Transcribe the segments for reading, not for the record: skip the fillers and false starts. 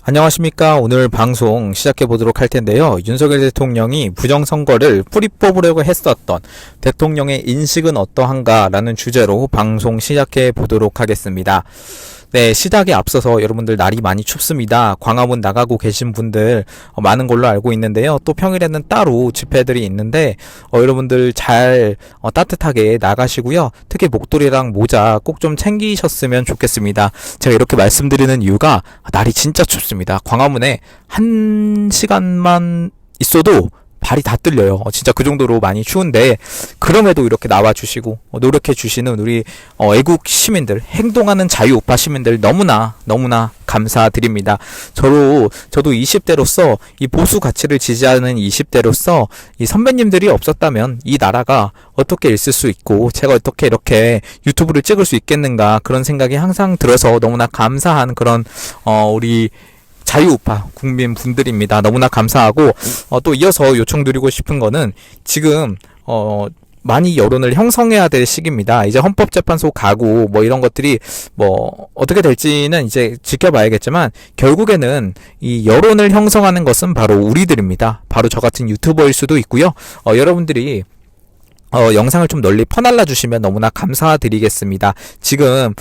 안녕하십니까. 오늘 방송 시작해 보도록 할 텐데요. 윤석열 대통령이 부정선거를 뿌리 뽑으려고 했었던 대통령의 인식은 어떠한가 라는 주제로 방송 시작해 보도록 하겠습니다. 네, 시작에 앞서서 여러분들 날이 많이 춥습니다. 광화문 나가고 계신 분들 많은 걸로 알고 있는데요. 또 평일에는 따로 집회들이 있는데 여러분들 잘 따뜻하게 나가시고요. 특히 목도리랑 모자 꼭 좀 챙기셨으면 좋겠습니다. 제가 이렇게 말씀드리는 이유가 날이 진짜 춥습니다. 광화문에 1시간만 있어도 발이 다 떨려요. 진짜 그 정도로 많이 추운데 그럼에도 이렇게 나와주시고 노력해 주시는 우리 애국 시민들, 행동하는 자유우파 시민들 너무나 감사드립니다. 저도 20대로서 이 보수 가치를 지지하는 20대로서 이 선배님들이 없었다면 이 나라가 어떻게 있을 수 있고 제가 어떻게 이렇게 유튜브를 찍을 수 있겠는가 그런 생각이 항상 들어서 너무나 감사한 그런 우리 자유우파 국민분들입니다. 너무나 감사하고 또 이어서 요청드리고 싶은 거는 지금 많이 여론을 형성해야 될 시기입니다. 이제 헌법재판소 가고 뭐 이런 것들이 뭐 어떻게 될지는 이제 지켜봐야겠지만 결국에는 이 여론을 형성하는 것은 바로 우리들입니다. 바로 저 같은 유튜버일 수도 있고요. 여러분들이 영상을 좀 널리 퍼날라 주시면 너무나 감사드리겠습니다. 지금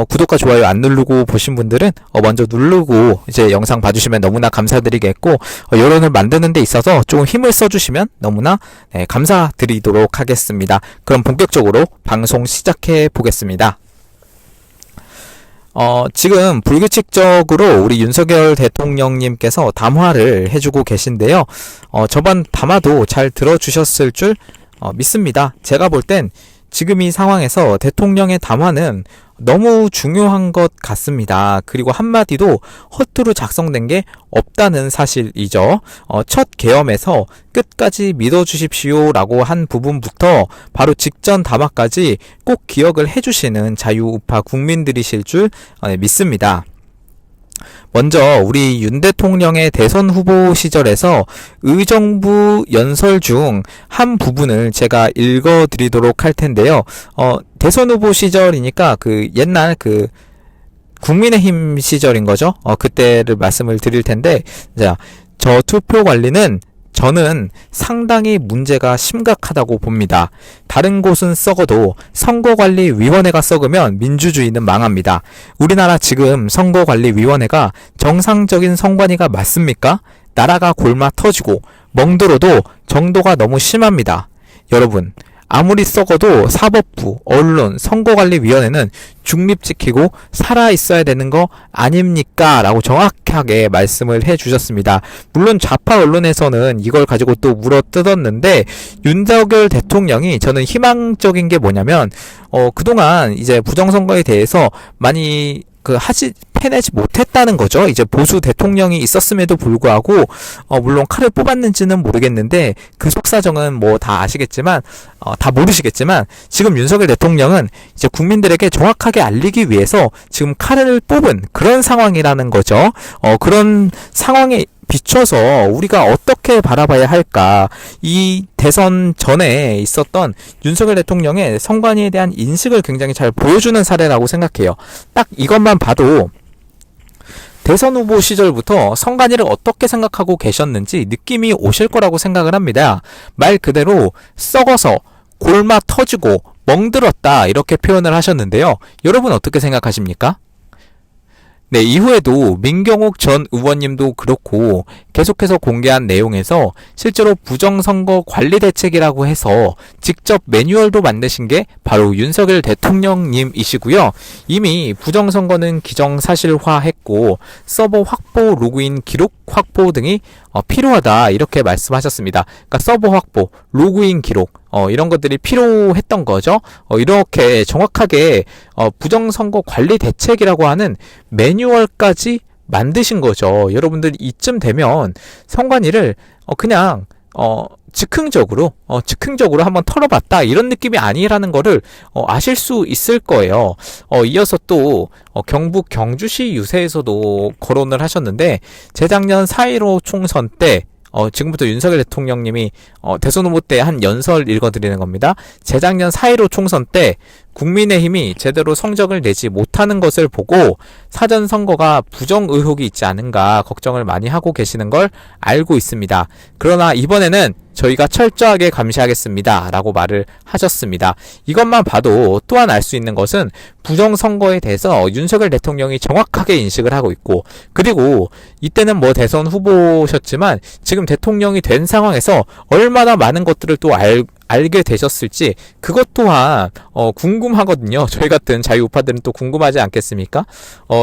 구독과 좋아요 안 누르고 보신 분들은 먼저 누르고 이제 영상 봐주시면 너무나 감사드리겠고 여론을 만드는 데 있어서 조금 힘을 써주시면 너무나 감사드리도록 하겠습니다. 그럼 본격적으로 방송 시작해 보겠습니다. 지금 불규칙적으로 우리 윤석열 대통령님께서 담화를 해주고 계신데요. 저번 담화도 잘 들어주셨을 줄 믿습니다. 제가 볼 땐 지금 이 상황에서 대통령의 담화는 너무 중요한 것 같습니다. 그리고 한마디도 허투루 작성된 게 없다는 사실이죠. 첫 계엄에서 끝까지 믿어주십시오 라고 한 부분부터 바로 직전 담화까지 꼭 기억을 해주시는 자유우파 국민들이실 줄 믿습니다. 먼저 우리 윤 대통령의 대선 후보 시절에서 의정부 연설 중 한 부분을 제가 읽어드리도록 할 텐데요. 대선 후보 시절이니까 그 옛날 그 국민의힘 시절인 거죠. 그때를 말씀을 드릴 텐데, 자, 저 투표 관리는 저는 상당히 문제가 심각하다고 봅니다. 다른 곳은 썩어도 선거관리위원회가 썩으면 민주주의는 망합니다. 우리나라 지금 선거관리위원회가 정상적인 선관위가 맞습니까? 나라가 골마 터지고 멍들어도 정도가 너무 심합니다. 여러분, 아무리 썩어도 사법부, 언론, 선거관리위원회는 중립지키고 살아있어야 되는 거 아닙니까? 라고 정확하게 말씀을 해주셨습니다. 물론 좌파 언론에서는 이걸 가지고 또 물어뜯었는데 윤석열 대통령이 저는 희망적인 게 뭐냐면 그동안 이제 부정선거에 대해서 많이 패내지 못했다는 거죠. 이제 보수 대통령이 있었음에도 불구하고 물론 칼을 뽑았는지는 모르겠는데 그 속사정은 뭐 다 아시겠지만 다 모르시겠지만 지금 윤석열 대통령은 이제 국민들에게 정확하게 알리기 위해서 지금 칼을 뽑은 그런 상황이라는 거죠. 그런 상황에 비춰서 우리가 어떻게 바라봐야 할까? 이 대선 전에 있었던 윤석열 대통령의 선관위에 대한 인식을 굉장히 잘 보여주는 사례라고 생각해요. 딱 이것만 봐도 대선 후보 시절부터 선관위를 어떻게 생각하고 계셨는지 느낌이 오실 거라고 생각을 합니다. 말 그대로 썩어서 골마 터지고 멍들었다 이렇게 표현을 하셨는데요. 여러분 어떻게 생각하십니까? 네, 이후에도 민경욱 전 의원님도 그렇고 계속해서 공개한 내용에서 실제로 부정선거 관리 대책이라고 해서 직접 매뉴얼도 만드신 게 바로 윤석열 대통령님이시고요. 이미 부정선거는 기정사실화했고 서버 확보, 로그인 기록 확보 등이 필요하다 이렇게 말씀하셨습니다. 그러니까 서버 확보, 로그인 기록 이런 것들이 필요했던 거죠. 이렇게 정확하게 부정선거 관리 대책이라고 하는 매뉴얼까지 만드신 거죠. 여러분들 이쯤 되면 선관위를 그냥 즉흥적으로 한번 털어봤다 이런 느낌이 아니라는 거를 아실 수 있을 거예요. 이어서 또 경북 경주시 유세에서도 거론을 하셨는데 재작년 4.15 총선 때 지금부터 윤석열 대통령님이 대선 후보 때 한 연설 읽어드리는 겁니다. 재작년 4.15 총선 때 국민의힘이 제대로 성적을 내지 못하는 것을 보고 사전 선거가 부정 의혹이 있지 않은가 걱정을 많이 하고 계시는 걸 알고 있습니다. 그러나 이번에는 저희가 철저하게 감시하겠습니다 라고 말을 하셨습니다. 이것만 봐도 또한 알 수 있는 것은 부정선거에 대해서 윤석열 대통령이 정확하게 인식을 하고 있고, 그리고 이때는 뭐 대선 후보셨지만 지금 대통령이 된 상황에서 얼마나 많은 것들을 또 알게 되셨을지 그것 또한 궁금하거든요. 저희 같은 자유우파들은 또 궁금하지 않겠습니까?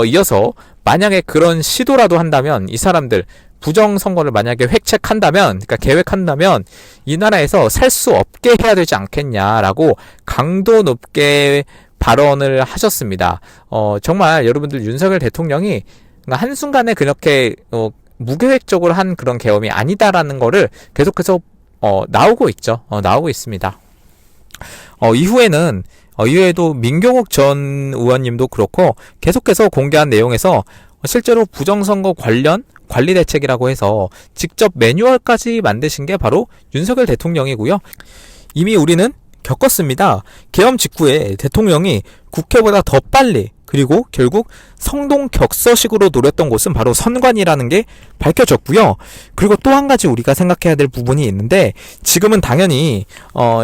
이어서 만약에 그런 시도라도 한다면 이 사람들 부정선거를 만약에 획책한다면, 그러니까 계획한다면 이 나라에서 살 수 없게 해야 되지 않겠냐라고 강도 높게 발언을 하셨습니다. 정말 여러분들 윤석열 대통령이 한순간에 그렇게 무계획적으로 한 그런 계엄이 아니다라는 거를 계속해서 나오고 있죠. 나오고 있습니다. 이후에도 민경욱 전 의원님도 그렇고 계속해서 공개한 내용에서 실제로 부정선거 관련 관리대책이라고 해서 직접 매뉴얼까지 만드신 게 바로 윤석열 대통령이고요. 이미 우리는 겪었습니다. 계엄 직후에 대통령이 국회보다 더 빨리, 그리고 결국 성동격서식으로 노렸던 곳은 바로 선관위라는 게 밝혀졌고요. 그리고 또 한 가지 우리가 생각해야 될 부분이 있는데, 지금은 당연히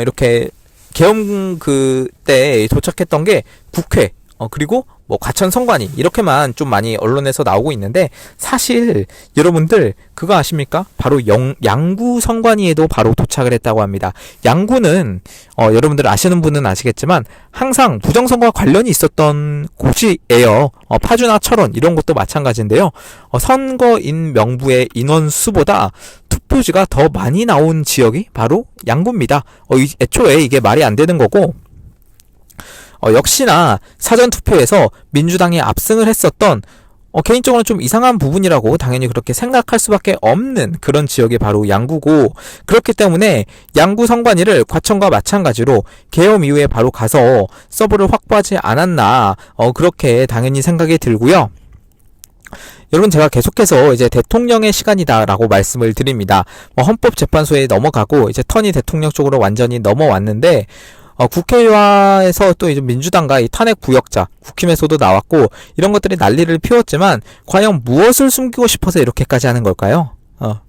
이렇게 계엄 그때 도착했던 게 국회, 그리고 뭐 과천 선관위 이렇게만 좀 많이 언론에서 나오고 있는데, 사실 여러분들 그거 아십니까? 바로 양구 선관위에도 바로 도착을 했다고 합니다. 양구는 여러분들 아시는 분은 아시겠지만 항상 부정선거와 관련이 있었던 곳이에요. 파주나 철원 이런 곳도 마찬가지인데요. 선거인 명부의 인원수보다 투표지가 더 많이 나온 지역이 바로 양구입니다. 애초에 이게 말이 안 되는 거고, 역시나 사전투표에서 민주당이 압승을 했었던 개인적으로는 좀 이상한 부분이라고 당연히 그렇게 생각할 수밖에 없는 그런 지역이 바로 양구고, 그렇기 때문에 양구 선관위를 과천과 마찬가지로 계엄 이후에 바로 가서 서버를 확보하지 않았나 그렇게 당연히 생각이 들고요. 여러분, 제가 계속해서 이제 대통령의 시간이다라고 말씀을 드립니다. 헌법재판소에 넘어가고 이제 턴이 대통령 쪽으로 완전히 넘어왔는데, 국회에서 또 이제 민주당과 이 탄핵 부역자, 국힘에서도 나왔고 이런 것들이 난리를 피웠지만 과연 무엇을 숨기고 싶어서 이렇게까지 하는 걸까요?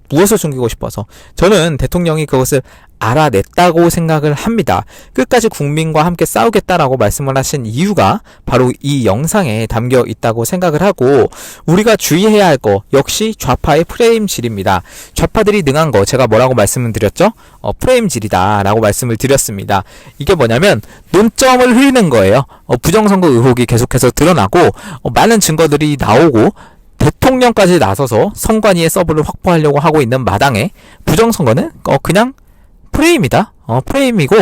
무엇을 숨기고 싶어서? 저는 대통령이 그것을 알아냈다고 생각을 합니다. 끝까지 국민과 함께 싸우겠다라고 말씀을 하신 이유가 바로 이 영상에 담겨 있다고 생각을 하고, 우리가 주의해야 할 거 역시 좌파의 프레임질입니다. 좌파들이 능한 거 제가 뭐라고 말씀을 드렸죠? 프레임질이다 라고 말씀을 드렸습니다. 이게 뭐냐면 논점을 흐리는 거예요. 부정선거 의혹이 계속해서 드러나고 많은 증거들이 나오고 대통령까지 나서서 선관위의 서버를 확보하려고 하고 있는 마당에 부정선거는 그냥 프레임이다. 프레임이고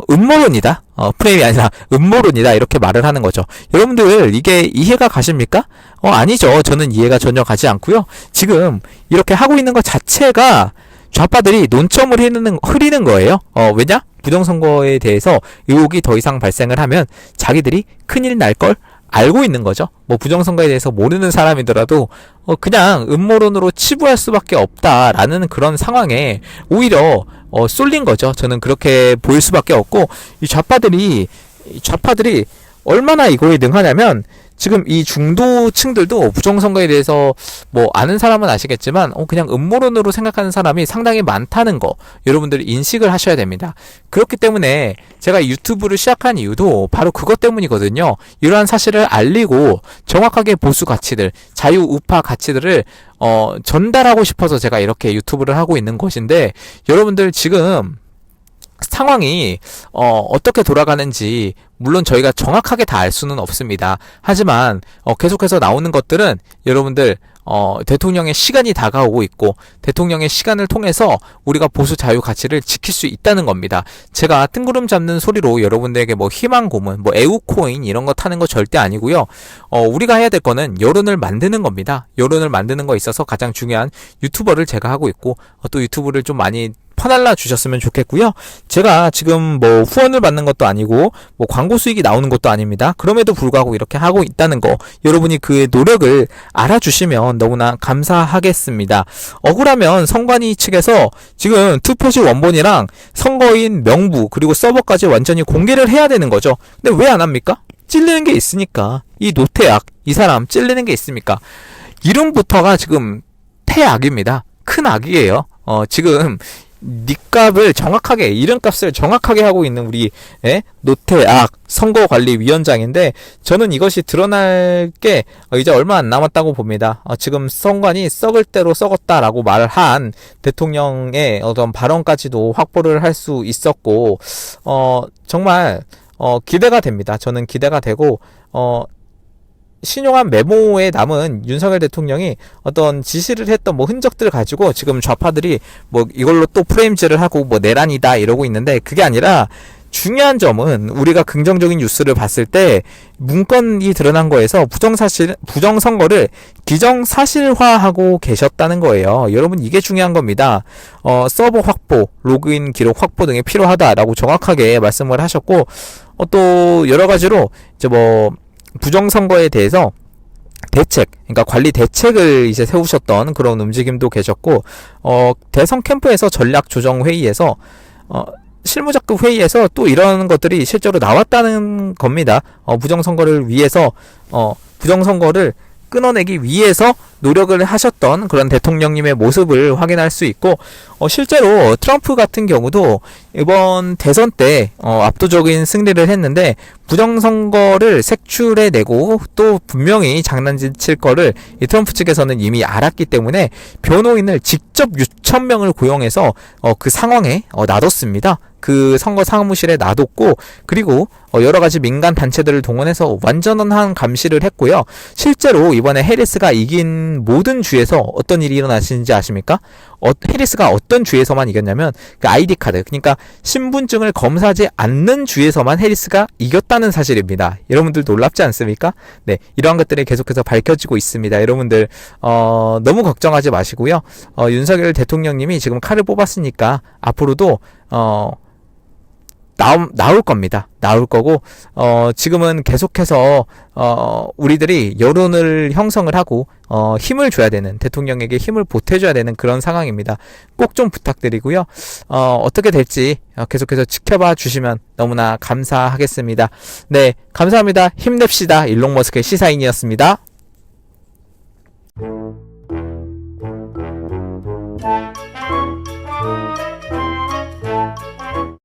음모론이다. 프레임이 아니라 음모론이다. 이렇게 말을 하는 거죠. 여러분들 이게 이해가 가십니까? 아니죠. 저는 이해가 전혀 가지 않고요. 지금 이렇게 하고 있는 것 자체가 좌파들이 논점을 흐리는 거예요. 왜냐? 부정선거에 대해서 의혹이 더 이상 발생을 하면 자기들이 큰일 날 걸 알고 있는 거죠. 뭐 부정선거에 대해서 모르는 사람이더라도 그냥 음모론으로 치부할 수밖에 없다라는 그런 상황에 오히려 쏠린 거죠. 저는 그렇게 보일 수밖에 없고, 이 좌파들이 얼마나 이거에 능하냐면, 지금 이 중도층들도 부정선거에 대해서 뭐 아는 사람은 아시겠지만 그냥 음모론으로 생각하는 사람이 상당히 많다는 거 여러분들이 인식을 하셔야 됩니다. 그렇기 때문에 제가 유튜브를 시작한 이유도 바로 그것 때문이거든요. 이러한 사실을 알리고 정확하게 보수 가치들, 자유우파 가치들을 전달하고 싶어서 제가 이렇게 유튜브를 하고 있는 것인데, 여러분들 지금 상황이 어떻게 돌아가는지 물론 저희가 정확하게 다 알 수는 없습니다. 하지만 계속해서 나오는 것들은 여러분들 대통령의 시간이 다가오고 있고, 대통령의 시간을 통해서 우리가 보수 자유 가치를 지킬 수 있다는 겁니다. 제가 뜬구름 잡는 소리로 여러분들에게 뭐 희망 고문, 뭐 애우코인 이런 거 타는 거 절대 아니고요. 우리가 해야 될 거는 여론을 만드는 겁니다. 여론을 만드는 거에 있어서 가장 중요한 유튜버를 제가 하고 있고, 또 유튜브를 좀 많이 퍼날라 주셨으면 좋겠고요. 제가 지금 뭐 후원을 받는 것도 아니고 뭐 광고 수익이 나오는 것도 아닙니다. 그럼에도 불구하고 이렇게 하고 있다는 거, 여러분이 그 노력을 알아주시면 너무나 감사하겠습니다. 억울하면 선관위 측에서 지금 투표지 원본이랑 선거인 명부 그리고 서버까지 완전히 공개를 해야 되는 거죠. 근데 왜 안 합니까? 찔리는 게 있으니까. 이 노태악, 이 사람 찔리는 게 있습니까? 이름부터가 지금 태악입니다. 큰 악이에요. 지금 닉값을 정확하게, 이름값을 정확하게 하고 있는 우리 노태악 선거관리위원장인데, 저는 이것이 드러날 게 이제 얼마 안 남았다고 봅니다. 지금 선관이 썩을 대로 썩었다라고 말한 대통령의 어떤 발언까지도 확보를 할 수 있었고, 정말 기대가 됩니다. 저는 기대가 되고, 신용한 메모에 남은 윤석열 대통령이 어떤 지시를 했던 뭐 흔적들을 가지고 지금 좌파들이 뭐 이걸로 또 프레임질을 하고 뭐 내란이다 이러고 있는데, 그게 아니라 중요한 점은 우리가 긍정적인 뉴스를 봤을 때 문건이 드러난 거에서 부정선거를 기정사실화하고 계셨다는 거예요. 여러분, 이게 중요한 겁니다. 서버 확보, 로그인 기록 확보 등이 필요하다라고 정확하게 말씀을 하셨고, 또 여러 가지로 이제 뭐 부정선거에 대해서 대책, 그러니까 관리 대책을 이제 세우셨던 그런 움직임도 계셨고, 대선 캠프에서 전략조정회의에서, 실무적급 회의에서 또 이런 것들이 실제로 나왔다는 겁니다. 부정선거를 위해서, 부정선거를 끊어내기 위해서 노력을 하셨던 그런 대통령님의 모습을 확인할 수 있고, 실제로 트럼프 같은 경우도 이번 대선 때 압도적인 승리를 했는데, 부정선거를 색출해내고 또 분명히 장난칠 거를 이 트럼프 측에서는 이미 알았기 때문에 변호인을 직접 6,000명을 고용해서 그 상황에 놔뒀습니다. 그 선거 사무실에 놔뒀고, 그리고 여러 가지 민간 단체들을 동원해서 완전한 감시를 했고요. 실제로 이번에 해리스가 이긴 모든 주에서 어떤 일이 일어나시는지 아십니까? 해리스가 어떤 주에서만 이겼냐면 그 아이디 카드, 그러니까 신분증을 검사하지 않는 주에서만 해리스가 이겼다는 사실입니다. 여러분들 놀랍지 않습니까? 네, 이러한 것들이 계속해서 밝혀지고 있습니다. 여러분들 너무 걱정하지 마시고요. 윤석열 대통령님이 지금 칼을 뽑았으니까 앞으로도 나올 겁니다. 나올 거고, 지금은 계속해서, 우리들이 여론을 형성을 하고, 힘을 줘야 되는, 대통령에게 힘을 보태줘야 되는 그런 상황입니다. 꼭 좀 부탁드리고요. 어떻게 될지 계속해서 지켜봐 주시면 너무나 감사하겠습니다. 네, 감사합니다. 힘냅시다. 일론 머스크의 시사인이었습니다.